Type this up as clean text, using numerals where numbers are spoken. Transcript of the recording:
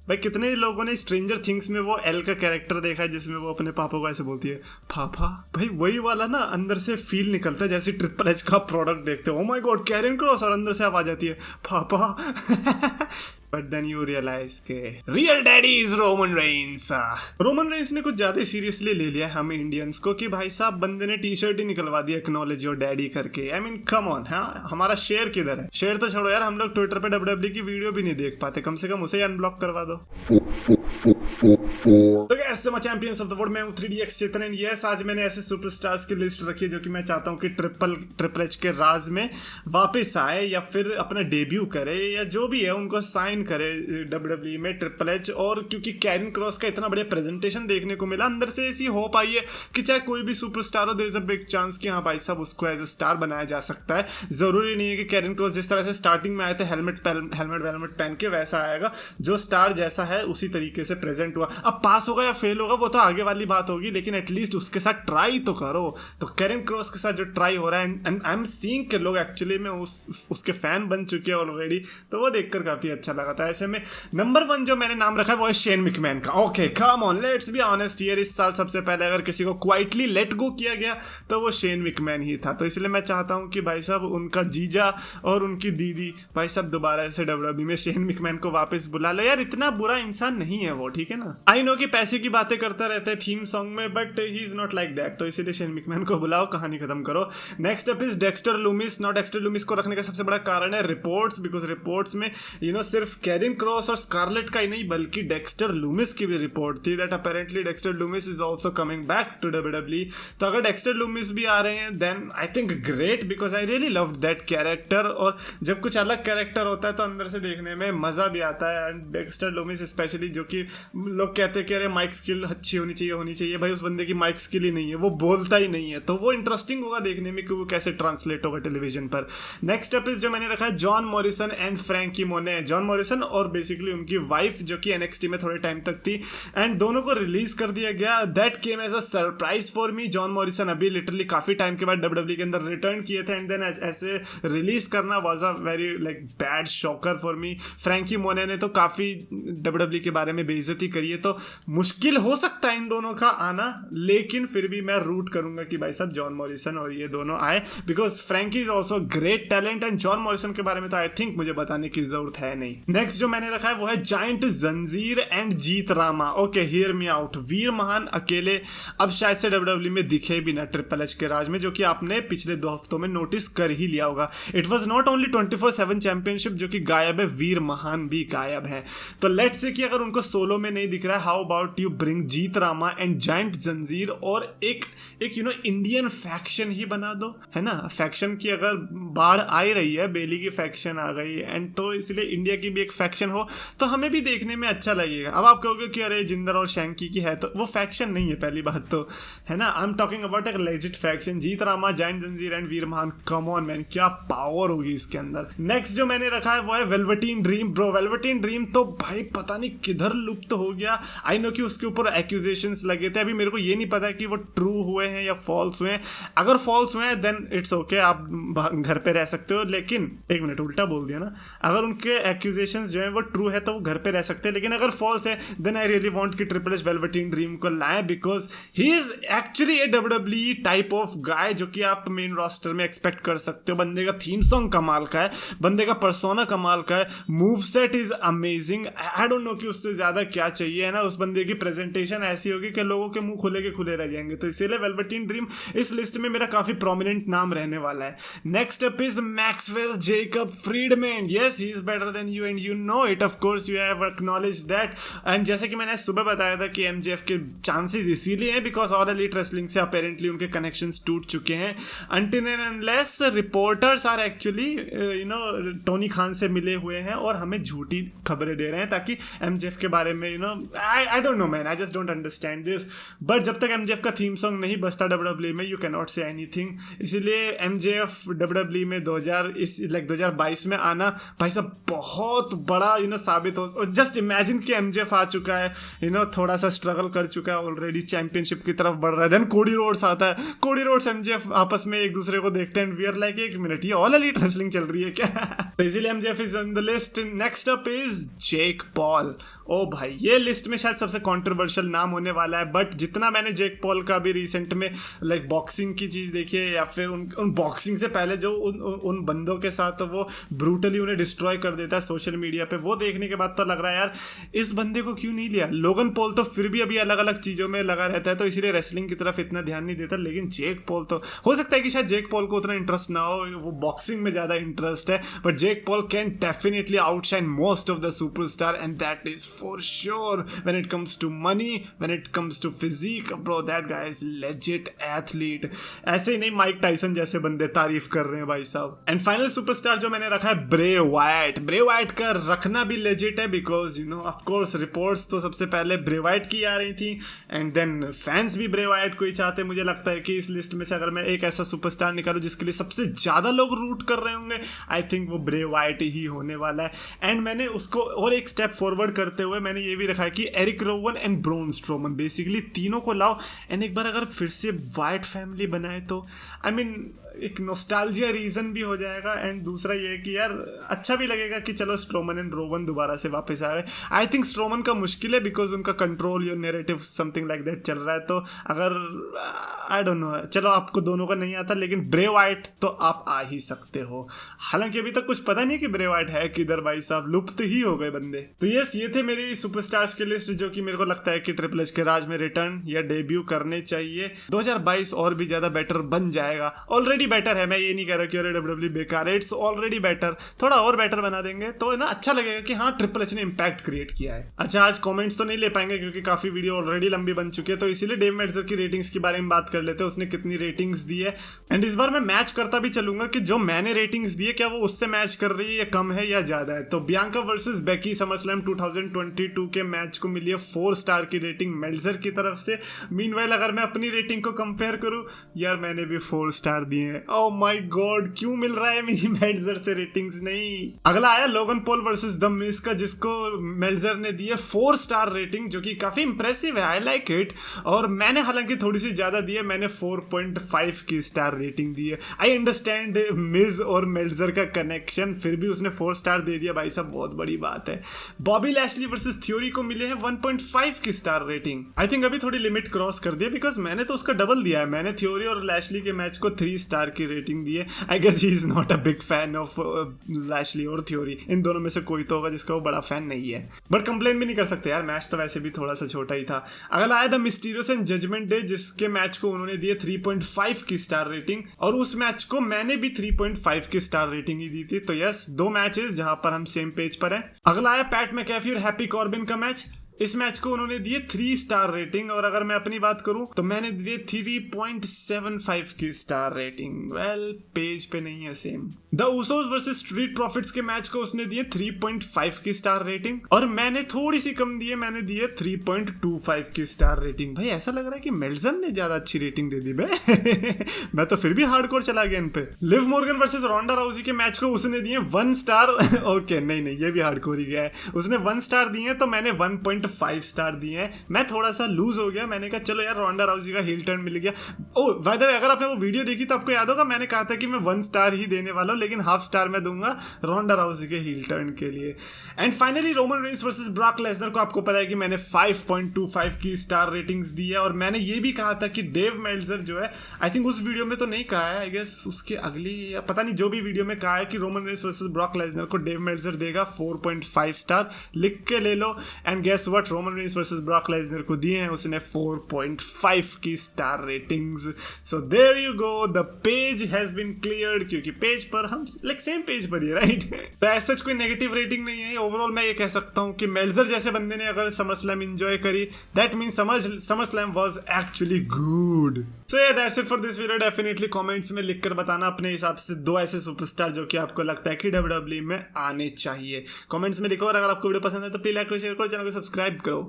भाई कितने लोगों ने स्ट्रेंजर थिंग्स में वो एल का कैरेक्टर देखा है जिसमें वो अपने पापा को ऐसे बोलती है पापा। भाई वही वाला ना अंदर से फील निकलता है जैसे ट्रिपल एच का प्रोडक्ट देखते हो, oh my God Karrion Kross, और अंदर से आवाज आती है पापा। बट देन यू रियलाइज के real daddy is Roman Reigns. Roman Reigns ने कुछ ज्यादा सीरियसली ले लिया है हमें इंडियंस को कि भाई साहब बंदे ने टी शर्ट ही निकलवा दी एक्नॉलेज योर डैडी करके। आई मीन कम ऑन, हाँ हमारा शेयर किधर है? शेयर तो छोड़ो यार, हम लोग ट्विटर पे डब्ल्यूडब्ल्यू की वीडियो भी नहीं देख पाते, कम से कम उसे अनब्लॉक करवा दो। तो गाइस मैं चैंपियंस ऑफ द वर्ल्ड में हूं 3DX चेतन एंड यस आज मैंने ऐसे सुपरस्टार्स की लिस्ट रखी है जो कि मैं चाहता हूं कि ट्रिपल एच के राज में वापस आए या फिर अपना डेब्यू करे या जो भी है उनको साइन करे डब्ल्यूडब्ल्यू में ट्रिपल एच। और क्योंकि कैरियन क्रॉस का इतना बढ़िया प्रेजेंटेशन देखने को मिला, अंदर से ऐसी होप आई है कि चाहे कोई भी सुपरस्टार हो there is a big chance कि हाँ भाई साहब उसको एज अ स्टार बनाया जा सकता है। जरूरी नहीं है कि कैरियन क्रॉस जिस तरह से स्टार्टिंग में आए थे हेलमेट पहन के वैसा आएगा, जो स्टार जैसा है उसी तरीके से प्रेजेंट हुआ। अब पास होगा या फेल होगा वो तो आगे वाली बात होगी, लेकिन एटलीस्ट उसके साथ ट्राई तो करो। तो कैरियन क्रॉस के साथ जो ट्राई हो रहा है एंड आई एम सीइंग के लोग एक्चुअली में उसके फैन बन चुके हैं ऑलरेडी, तो वो देखकर काफी अच्छा लगा था। ऐसे में नंबर 1 जो मैंने नाम रखा है वो है शेन मैकमैन का। Okay come on let's be honest here, इस साल सबसे पहले अगर किसी को क्वाइटली लेट गो किया गया तो वो शेन मैकमैन ही था। तो इसलिए मैं चाहता हूं कि भाई साहब उनका जीजा और उनकी दीदी भाई साहब दोबारा ऐसे डब्ल्यूडब्ल्यू में शेन मैकमैन को वापस बुला लो यार, इतना बुरा इंसान नहीं है वो, ठीक है ना। आई नो कि पैसे की बातें करता रहता है थीम सॉन्ग में, but he is not like that. तो इसीलिए शेन मैकमैन को बुलाओ, कहानी खत्म करो। Next up is Dexter Lumix. Not Dexter Lumix को रखने का सबसे बड़ा कारण है रिपोर्ट्स, बिकॉज रिपोर्ट्स में सिर्फ कैरियन क्रॉस और स्कारलेट का ही नहीं बल्कि डेक्स्टर लूमिस की भी रिपोर्ट थी that apparently Dexter Lumis is also coming back to WWE. तो अगर डेक्स्टर लूमिस भी आ रहे हैं then I think great, because I really love that character. और जब कुछ अलग कैरेक्टर होता है तो अंदर से देखने में मजा भी आता है। एंड डेक्स्टर लूमिस स्पेशली, जो कि लोग कहते हैं कि अरे माइक स्किल अच्छी होनी चाहिए, भाई उस बंदे की माइक स्किल ही नहीं है, वो बोलता ही नहीं है, तो वो इंटरेस्टिंग होगा देखने में कि वो कैसे ट्रांसलेट होगा टेलीविजन पर। नेक्स्ट अप इज जो मैंने रखा है जॉन मॉरिसन एंड फ्रैंकी मोने। जॉन मॉरिसन और बेसिकली उनकी वाइफ जो कि NXT में थोड़े टाइम तक थी, एंड दोनों को रिलीज कर दिया गया। That came as a surprise for me. John Morrison अभी लिटरली काफी टाइम के बाद डब्ल्यूडब्ल्यू के अंदर रिटर्न किए थे एंड देन ऐसे रिलीज करना was a very like bad shocker for me. Frankie Monet ने तो काफी डब्ल्यूडब्ल्यू के बारे में बेइज्जती करी है, तो मुश्किल हो सकता है इन दोनों का आना, लेकिन फिर भी मैं रूट करूंगा कि भाई साहब जॉन मॉरिसन और ये दोनों आए, because Frankie is also great talent and John Morrison के बारे में तो आई थिंक मुझे बताने की जरूरत है नहीं। नेक्स्ट जो मैंने रखा है वो है giant Zanjeer and Jeet Rama. Okay hear me out. Veer Mahaan अकेले अब शायद से डब्ल्यूडब्ल्यू में दिखे भी ना ट्रिपल एच के राज में, जो कि आपने पिछले 2 हफ्तों में नोटिस कर ही लिया होगा। It was not only 24/7 championship जो कि गायब है, वीर महान भी गायब है। तो लेट्स से कि अगर उनको सोलो में नहीं दिख रहा है, how about you bring Jeet Rama and giant जंजीर और एक इंडियन फैक्शन ही बना दो, है ना। फैक्शन की अगर बाढ़ आ रही है, बेली की फैक्शन आ गई एंड तो इसलिए इंडिया की भी एक फैक्शन हो तो हमें भी देखने में अच्छा लगेगा। अब आप कहोगे कि अरे जिंदर और शैंकी की है, तो वो फैक्शन नहीं है पहली बात तो, है ना। आई एम टॉकिंग अबाउट एक legit faction. Jeet Rama, giant Zanjeer and वीर महान, कम ऑन मैन, क्या पावर होगी इसके अंदर। नेक्स्ट जो मैंने रखा है वो है velveteen dream. Bro velveteen dream तो भाई पता नहीं किधर लुप्त हो गया। आई नो कि उसके ऊपर एक्यूजेशंस लगे थे, अभी मेरे को ये नहीं पता कि वो ट्रू हुए हैं या फॉल्स हुए हैं। अगर फॉल्स हुए हैं देन इट्स ओके, आप घर पे रह सकते हो, लेकिन एक मिनट उल्टा बोल दिया ना। अगर उनके एक्यूजेशंस जो है वो ट्रू है तो वो घर पे रह सकते हैं, लेकिन अगर फॉल्स है देन आई रियली वांट कि ट्रिपल एच वेलवेटीन ड्रीम को लाए, because he is actually A WWE type of guy जो कि आप मेन रोस्टर में एक्सपेक्ट कर सकते हो। बंदे का थीम सॉन्ग कमाल का है, बंदे का पर्सोना कमाल का है, move set is amazing. I don't know कि उससे ज्यादा क्या चाहिए, है ना। उस बंदे की प्रेजेंटेशन ऐसी होगी कि लोगों के मुंह खुले के खुले रह जाएंगे, तो इसीलिए वेलवेटीन ड्रीम इस लिस्ट में मेरा काफी प्रोमिनेंट नाम रहने वाला है। Next up is Maxwell Jacob Friedman. Yes he is better than you and you know it, of course you have acknowledge that. And जैसे कि मैंने सुबह बताया था कि एमजेएफ के चांसेस इसीलिए हैं बिकॉज ऑल एलीट रेसलिंग से अपेरेंटली उनके कनेक्शंस टूट चुके हैं। Until and unless reporters are actually Tony Khan से मिले हुए हैं और हमें झूठी खबरें दे रहे हैं ताकि एमजेएफ के बारे में I don't know man, I just don't understand this. But जब तक एमजेएफ का थीम सॉन्ग नहीं बजता डब्ल्यूडब्ल्यू में, you can not say anything. इसीलिए एमजेएफ डब्ल्यूडब्ल्यू में 2022 में आना भाई साहब बहुत बहुत बड़ा साबित हो। जस्ट इमेजिन कि एमजेएफ आ चुका है, थोड़ा सा स्ट्रगल कर चुका है, ऑलरेडी चैंपियनशिप की तरफ बढ़ रहा है, देन कोडी रोड्स आता है, कोडी रोड्स एमजेएफ आपस में एक दूसरे को देखते हैं, वी आर लाइक एक मिनट, ये ऑल एलीट रेसलिंग चल रही है क्या? तो इसीलिए MJF is on the list. Next up is Jake Paul. ओ भाई, ये लिस्ट में शायद सबसे कंट्रोवर्शियल नाम होने वाला है, बट जितना मैंने जेक पॉल का भी रिसेंट में लाइक बॉक्सिंग की चीज़ देखी है, या फिर उन बॉक्सिंग से पहले जो उन बंदों के साथ वो ब्रूटली उन्हें डिस्ट्रॉय कर देता है सोशल मीडिया पे, वो देखने के बाद तो लग रहा है यार इस बंदे को क्यों नहीं लिया। लोगन पॉल तो फिर भी अभी अलग अलग चीज़ों में लगा रहता है, तो इसीलिए रेसलिंग की तरफ इतना ध्यान नहीं देता, लेकिन जेक पॉल तो हो सकता है कि शायद जेक पॉल को उतना इंटरेस्ट ना हो, वो बॉक्सिंग में ज़्यादा इंटरेस्ट है, but Jake Paul can definitely outshine most of the superstar, and that is for sure. When it comes to money, when it comes to physique, bro, that guy is legit athlete. ऐसे ही नहीं, Mike Tyson जैसे बंदे तारीफ कर रहे हैं भाई साहब। एंड फाइनल सुपरस्टार जो मैंने रखा है ब्रे वाइट। ब्रे वाइट का रखना भी लेजिट है, बिकॉज ऑफ कोर्स रिपोर्ट्स तो सबसे पहले ब्रे वाइट की आ रही थी, एंड देन फैंस भी ब्रे वाइट को ही चाहते। मुझे लगता है कि इस लिस्ट में से अगर मैं एक ऐसा सुपरस्टार निकालूं जिसके लिए सबसे ज्यादा लोग रूट कर रहे होंगे, आई थिंक वो ब्रे वाइट ही होने वाला है। एंड मैंने उसको और एक स्टेप फॉरवर्ड करते हुए मैंने ये भी रखा है कि Erick Rowan and Braun Strowman, basically तीनों को लाओ, एंड एक बार अगर फिर से वाइट फैमिली बनाए तो आई मीन एक नॉस्टैल्जिया रीजन भी हो जाएगा, एंड दूसरा ये है कि यार अच्छा भी लगेगा कि चलो स्ट्रोमन एंड रोवन दोबारा से वापस आ गए। आई थिंक स्ट्रोमन का मुश्किल है, बिकॉज उनका control your narrative something like that चल रहा है, तो अगर आई डोंट नो, चलो आपको दोनों का नहीं आता, लेकिन ब्रे वाइट तो आप आ ही सकते हो। हालांकि अभी तक कुछ पता नहीं कि ब्रे वाइट है किधर, भाई साहब लुप्त ही हो गए बंदे। तो यस, ये थे मेरी सुपरस्टार्स की लिस्ट, जो कि मेरे को लगता है कि ट्रिपल एच के राज में रिटर्न या डेब्यू करने चाहिए। 2022 और भी ज्यादा बेटर बन जाएगा, ऑलरेडी बेटर है, मैं ये नहीं कह रहा कि अरे डब्ल्यूडब्ल्यू बेकार है, इट्स ऑलरेडी बेटर, थोड़ा और बेटर बना देंगे तो ना अच्छा लगेगा कि हाँ ट्रिपल एच ने इंपैक्ट क्रिएट किया है। अच्छा, आज कमेंट्स तो नहीं ले पाएंगे क्योंकि काफी वीडियो ऑलरेडी लंबी बन चुकी है, तो इसीलिए डेव मेल्जर की रेटिंग्स के बारे में बात कर लेते हैं, उसने कितनी रेटिंग्स दी है। एंड इस बार मैं मैच करता भी चलूंगा कि जो मैंने रेटिंग्स दी है क्या वो उससे मैच कर रही है या कम है या ज्यादा है। तो बियांका वर्सेस बेकी समरस्लैम 2022 के मैच को मिली है 4 स्टार की रेटिंग मेल्जर की तरफ से। मीनवाइल अगर मैं अपनी रेटिंग को कंपेयर करूं, यार मैंने भी 4 स्टार दिए हैं। ओह माय गॉड, क्यों मिल रहा है मेरी मेल्जर से रेटिंग्स नहीं। अगला आया Logan Paul versus the Miz का, जिसको मेल्जर ने दी है 4 स्टार रेटिंग, जो कि काफी इंप्रेसिव है, आई लाइक इट। और मैंने हालांकि थोड़ी सी ज्यादा दी है, मैंने 4.5 की स्टार रेटिंग दी है। आई अंडरस्टैंड मिज और मेल्जर का कनेक्शन, फिर भी उसने 4 स्टार दे दिया भाई साहब, बहुत बड़ी बात है। बॉबी लैशली वर्सेस थ्योरी को मिले हैं 1.5 की स्टार रेटिंग। आई थिंक अभी थोड़ी लिमिट क्रॉस कर दी, बिकॉज मैंने तो उसका डबल दिया है, मैंने थ्योरी और लैशली के मैच को 3 स्टार की रेटिंग दी है। I guess he is not a big fan of Lashley और थ्योरी, इन दोनों में से कोई तो होगा जिसका वो बड़ा फैन नहीं है, बट कंप्लेन भी नहीं कर सकते यार, मैच तो वैसे भी थोड़ा सा छोटा ही था। अगला आया the mysterious and Judgment Day, जिसके मैच को उन्होंने दिए 3.5 की स्टार रेटिंग, और उस मैच को मैंने भी 3.5 की स्टार रेटिंग ही दी थी। तो यस, 2 मैचेस जहां पर हम सेम पेज पर हैं। अगला आया पैट मैकेफी और हैप्पी कॉर्बिन का मैच, इस मैच को उन्होंने दिए 3 स्टार रेटिंग, और अगर मैं अपनी बात करूं तो मैंने दिए 3.75 की स्टार रेटिंग। वेल, पेज पे नहीं है same. The Usos versus street profits के मैच को उसने दिए 3.5 की स्टार रेटिंग, और मैंने थोड़ी सी कम दी है, मैंने दिए 3.25 की स्टार रेटिंग। भाई ऐसा लग रहा है कि मेल्जर ने ज्यादा अच्छी रेटिंग दे दी बे। मैं तो फिर भी हार्डकोर चला गया इन पे। लिव मॉर्गन वर्सेस रोंडा राउजी के मैच को उसने दिए 1 स्टार। ओके, नहीं ये भी हार्डकोर ही गया है, उसने 1 स्टार दिए, तो मैंने 1.5 स्टार दिए हैं। मैं थोड़ा सा लूज हो गया, मैंने कहा चलो यार रोंडा राउजी का हील टर्न मिल गया। ओ बाय द वे, अगर आपने वो वीडियो देखी तो आपको याद होगा मैंने कहा था कि मैं 1 स्टार ही देने वाला हूं, लेकिन हाफ स्टार मैं दूंगा रोंडा राउजी के हील टर्न के लिए। And finally Roman Reigns versus Brock Lesnar को आपको पता है कि मैंने 5.25 की स्टार रेटिंग्स दी है, और मैंने ये भी कहा था कि डेव मेल्जर जो है, आई थिंक उस वीडियो में तो नहीं कहा है, आई गेस उसके अगली या पता नहीं जो भी वीडियो में कहा है कि Roman Reigns versus Brock Lesnar को डेव मेल्जर देगा 4.5 स्टार। लिख के ले लो। And guess what, Roman Reigns versus Brock Lesnar को दिए हैं उसने 4.5 की star ratings. So there you go, the page has been cleared, क्योंकि पेज पर हम लाइक सेम पेज पर ही, राइट। तो ऐसा कोई नेगेटिव रेटिंग नहीं है। ओवरऑल मैं ये कह सकता हूं कि मेल्जर जैसे बंदे ने अगर समर स्लैम एंजॉय करी, that means summer slam was actually good. So yeah, that's it for this video. Definitely comments में लिखकर बताना अपने हिसाब से 2 ऐसे सुपरस्टार जो कि आपको लगता है कि WWE में आने चाहिए। कमेंट्स में लिखो, और अगर आपको वीडियो पसंद है तो प्लीज लाइक करो, शेयर करो, चैनल को सब्सक्राइब करो।